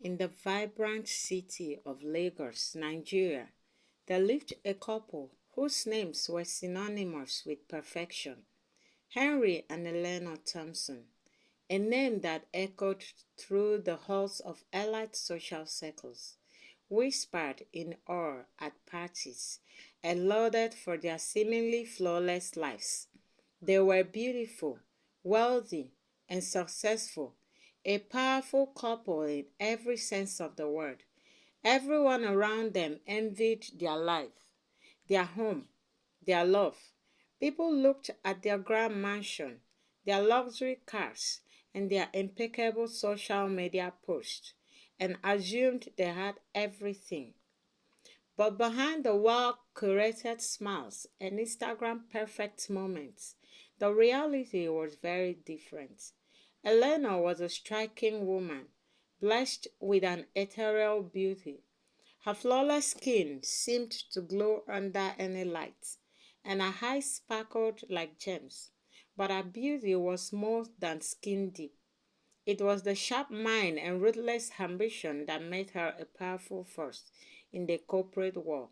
In the vibrant city of Lagos, Nigeria, there lived a couple whose names were synonymous with perfection: Henry and Eleanor Thompson, a name that echoed through the halls of elite social circles, whispered in awe at parties, and lauded for their seemingly flawless lives. They were beautiful, wealthy, and successful, a powerful couple in every sense of the word. Everyone around them envied their life, their home, their love. People looked at their grand mansion, their luxury cars, and their impeccable social media posts and assumed they had everything. But behind the well curated smiles and Instagram perfect moments, the reality was very different. Elena was a striking woman, blessed with an ethereal beauty. Her flawless skin seemed to glow under any light, and her eyes sparkled like gems. But her beauty was more than skin deep. It was the sharp mind and ruthless ambition that made her a powerful force in the corporate world.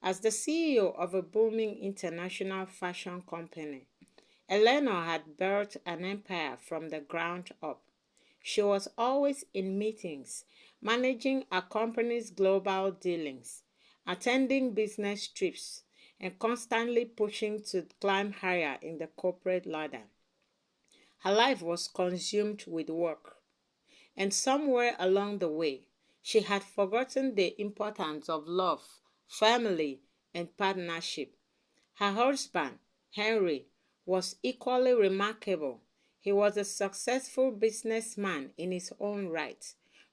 As the CEO of a booming international fashion company, Eleanor had built an empire from the ground up. She was always in meetings, managing a company's global dealings, attending business trips, and constantly pushing to climb higher in the corporate ladder. Her life was consumed with work, and somewhere along the way, she had forgotten the importance of love, family, and partnership. Her husband, Henry, was equally remarkable. He was a successful businessman in his own right,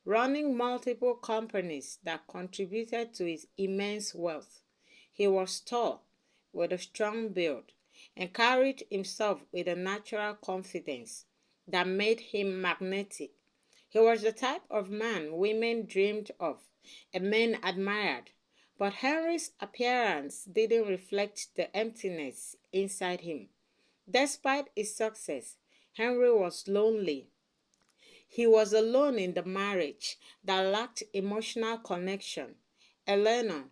running multiple companies that contributed to his immense wealth. He was tall, with a strong build, and carried himself with a natural confidence that made him magnetic. He was the type of man women dreamed of and men admired. But Henry's appearance didn't reflect the emptiness inside him. Despite his success, Henry was lonely. He was alone in the marriage that lacked emotional connection. Eleanor,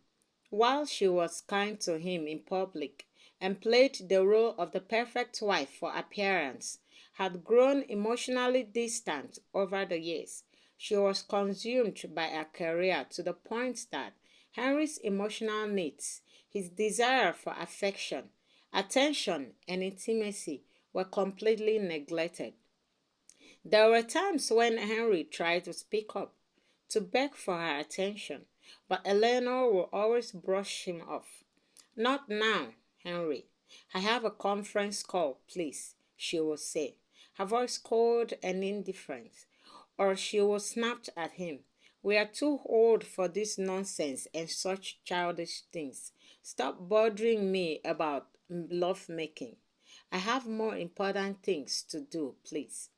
while she was kind to him in public and played the role of the perfect wife for appearance, had grown emotionally distant over the years. She was consumed by her career to the point that Henry's emotional needs, his desire for affection, attention, and intimacy were completely neglected. There were times when Henry tried to speak up, to beg for her attention, but Eleanor would always brush him off. "Not now, Henry. I have a conference call, please," she would say, her voice cold and indifferent. Or she would snap at him. "We are too old for this nonsense and such childish things. Stop bothering me about love making. I have more important things to do, please."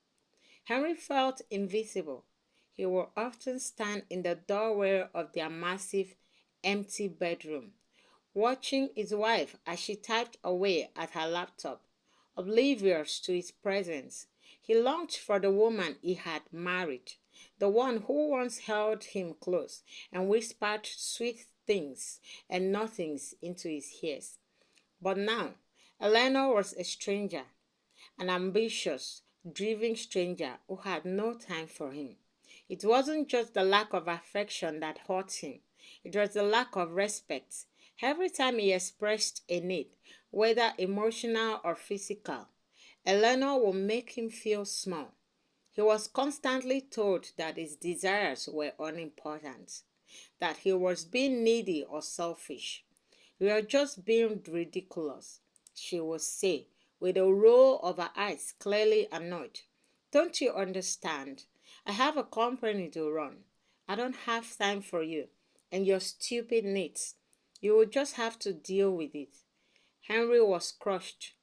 Henry felt invisible. He would often stand in the doorway of their massive, empty bedroom, watching his wife as she typed away at her laptop, oblivious to his presence. He longed for the woman he had married, the one who once held him close and whispered sweet things and nothings into his ears. But now, Eleanor was a stranger, an ambitious, driven stranger who had no time for him. It wasn't just the lack of affection that hurt him, it was the lack of respect. Every time he expressed a need, whether emotional or physical, Eleanor would make him feel small. He was constantly told that his desires were unimportant, that he was being needy or selfish. "You are just being ridiculous," she would say, with a roll of her eyes clearly annoyed. "Don't you understand? I have a company to run. I don't have time for you and your stupid needs. You will just have to deal with it." Henry was crushed,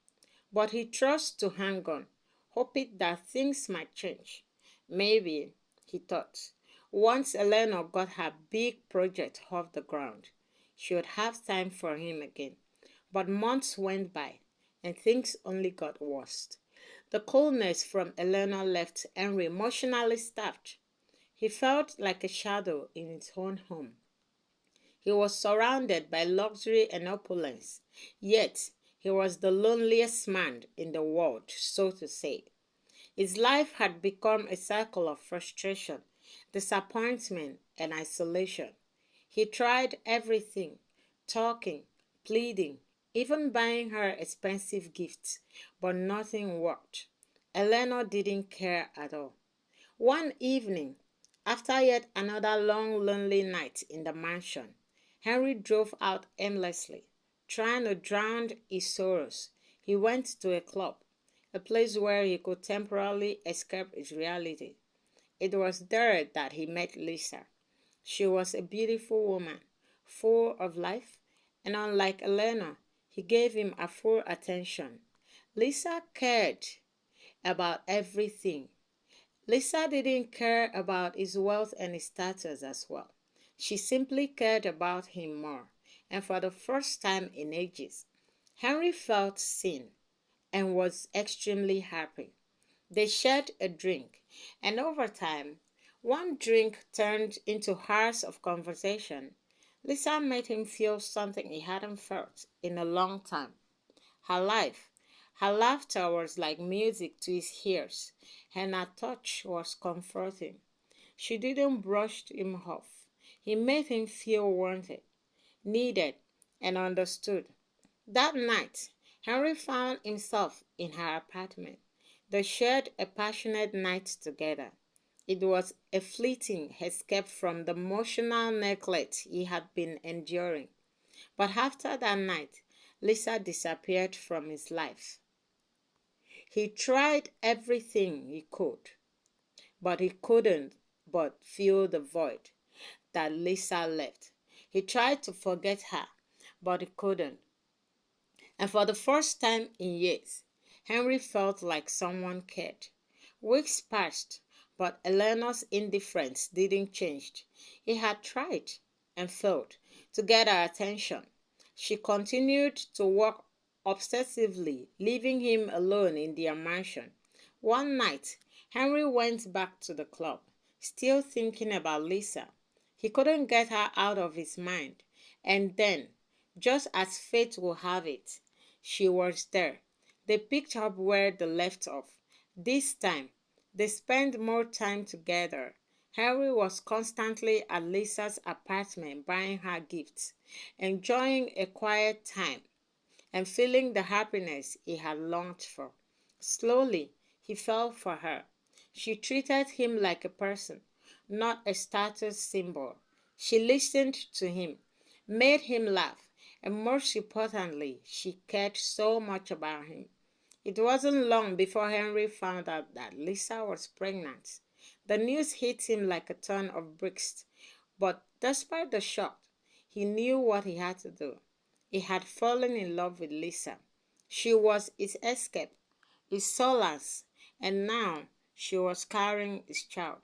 but he chose to hang on, hoping that things might change. Maybe, he thought, once Eleanor got her big project off the ground, she would have time for him again. But months went by, and things only got worse. The coldness from Eleanor left Henry emotionally starved. He felt like a shadow in his own home. He was surrounded by luxury and opulence, yet he was the loneliest man in the world, so to say. His life had become a cycle of frustration, disappointment, and isolation. He tried everything, talking, pleading, even buying her expensive gifts, but nothing worked. Eleanor didn't care at all. One evening, after yet another long, lonely night in the mansion, Henry drove out aimlessly, trying to drown his sorrows. He went to a club, a place where he could temporarily escape his reality. It was there that he met Lisa. She was a beautiful woman, full of life, and unlike Eleanor, he gave him a full attention. Lisa cared about everything. Lisa didn't care about his wealth and his status as well. She simply cared about him more, and for the first time in ages, Henry felt seen and was extremely happy. They shared a drink, and over time, one drink turned into hours of conversation. Lisa made him feel something he hadn't felt in a long time. Her life, her laughter was like music to his ears, and her touch was comforting. She didn't brush him off. He made him feel wanted, needed, and understood. That night, Henry found himself in her apartment. They shared a passionate night together. It was a fleeting escape from the emotional neglect he had been enduring. But after that night, Lisa disappeared from his life. He tried everything he could, but he couldn't but fill the void that Lisa left. He tried to forget her, but he couldn't. And for the first time in years, Henry felt like someone cared. Weeks passed, but Eleanor's indifference didn't change. He had tried and failed to get her attention. She continued to work obsessively, leaving him alone in their mansion. One night, Henry went back to the club, still thinking about Lisa. He couldn't get her out of his mind. And then, just as fate would have it, she was there. They picked up where they left off. This time, they spent more time together. Henry was constantly at Lisa's apartment buying her gifts, enjoying a quiet time, and feeling the happiness he had longed for. Slowly, he fell for her. She treated him like a person, not a status symbol. She listened to him, made him laugh, and most importantly, she cared so much about him. It wasn't long before Henry found out that Lisa was pregnant. The news hit him like a ton of bricks, but despite the shock, he knew what he had to do. He had fallen in love with Lisa. She was his escape, his solace, and now she was carrying his child.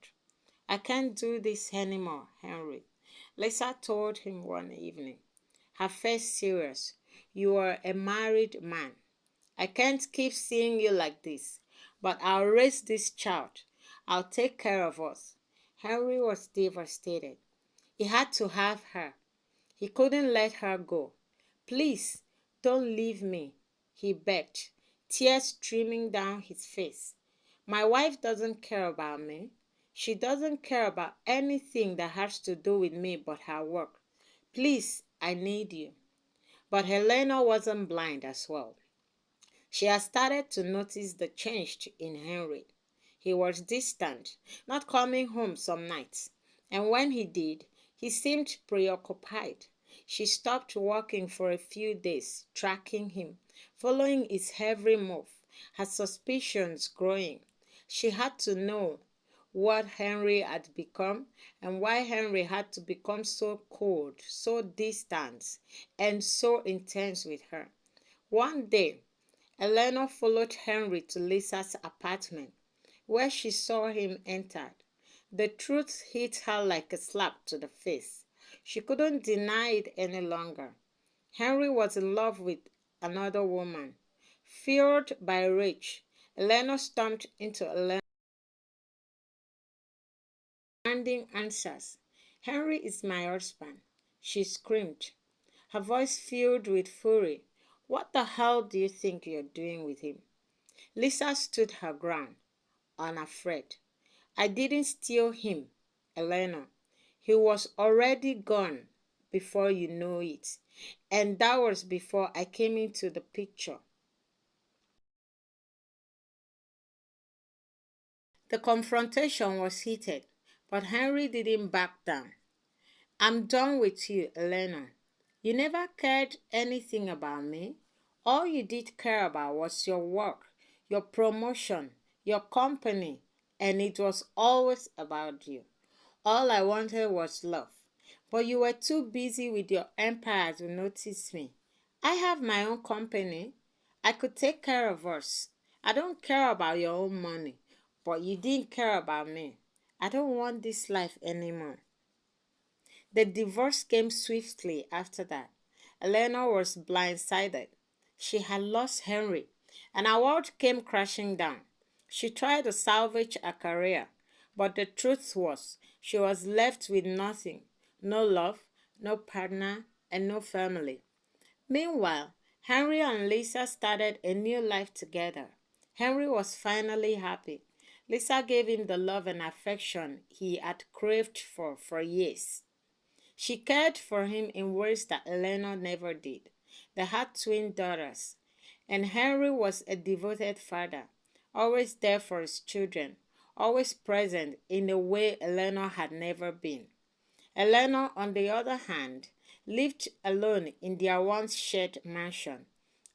I can't do this anymore, Henry, Lisa told him one evening, her face serious. You are a married man. I can't keep seeing you like this, but I'll raise this child. I'll take care of us. Henry was devastated. He had to have her. He couldn't let her go. Please, don't leave me, he begged, tears streaming down his face. My wife doesn't care about me. She doesn't care about anything that has to do with me but her work. Please, I need you. But Helena wasn't blind as well. She had started to notice the change in Henry. He was distant, not coming home some nights, and when he did, he seemed preoccupied. She stopped working for a few days, tracking him, following his every move, her suspicions growing. She had to know what Henry had become and why Henry had to become so cold, so distant, and so intense with her. One day, Eleanor followed Henry to Lisa's apartment, where she saw him enter. The truth hit her like a slap to the face. She couldn't deny it any longer. Henry was in love with another woman. Fueled by rage, Eleanor stormed into Eleanor's demanding answers. "Henry is my husband," she screamed, her voice filled with fury. "What the hell do you think you're doing with him?" Lisa stood her ground, unafraid. "I didn't steal him, Elena. He was already gone before you know it. And that was before I came into the picture." The confrontation was heated, but Henry didn't back down. "I'm done with you, Elena. You never cared anything about me. All you did care about was your work, your promotion, your company, and it was always about you. All I wanted was love. But you were too busy with your empire to notice me. I have my own company. I could take care of us. I don't care about your own money, but you didn't care about me. I don't want this life anymore." The divorce came swiftly after that. Eleanor was blindsided. She had lost Henry, and her world came crashing down. She tried to salvage her career, but the truth was she was left with nothing: no love, no partner, and no family. Meanwhile, Henry and Lisa started a new life together. Henry was finally happy. Lisa gave him the love and affection he had craved for years. She cared for him in ways that Eleanor never did. They had twin daughters, and Henry was a devoted father, always there for his children, always present in a way Eleanor had never been. Eleanor, on the other hand, lived alone in their once shared mansion,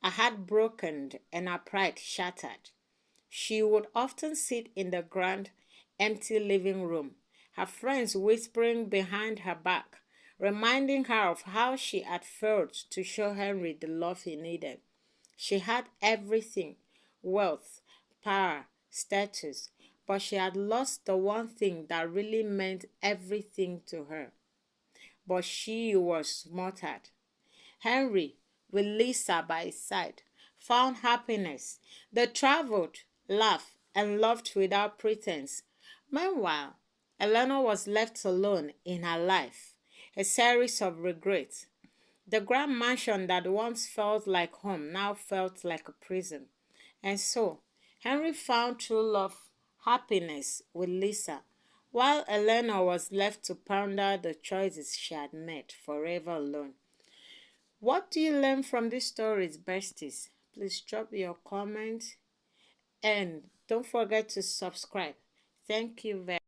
her heart broken and her pride shattered. She would often sit in the grand, empty living room, her friends whispering behind her back, reminding her of how she had failed to show Henry the love he needed. She had everything: wealth, power, status, but she had lost the one thing that really meant everything to her. But she was smothered. Henry, with Lisa by his side, found happiness. They traveled, laughed, and loved without pretense. Meanwhile, Eleanor was left alone in her life, a series of regrets. The grand mansion that once felt like home now felt like a prison. And so, Henry found true love, happiness with Lisa, while Eleanor was left to ponder the choices she had made forever alone. What do you learn from these stories, besties? Please drop your comment and don't forget to subscribe. Thank you very much.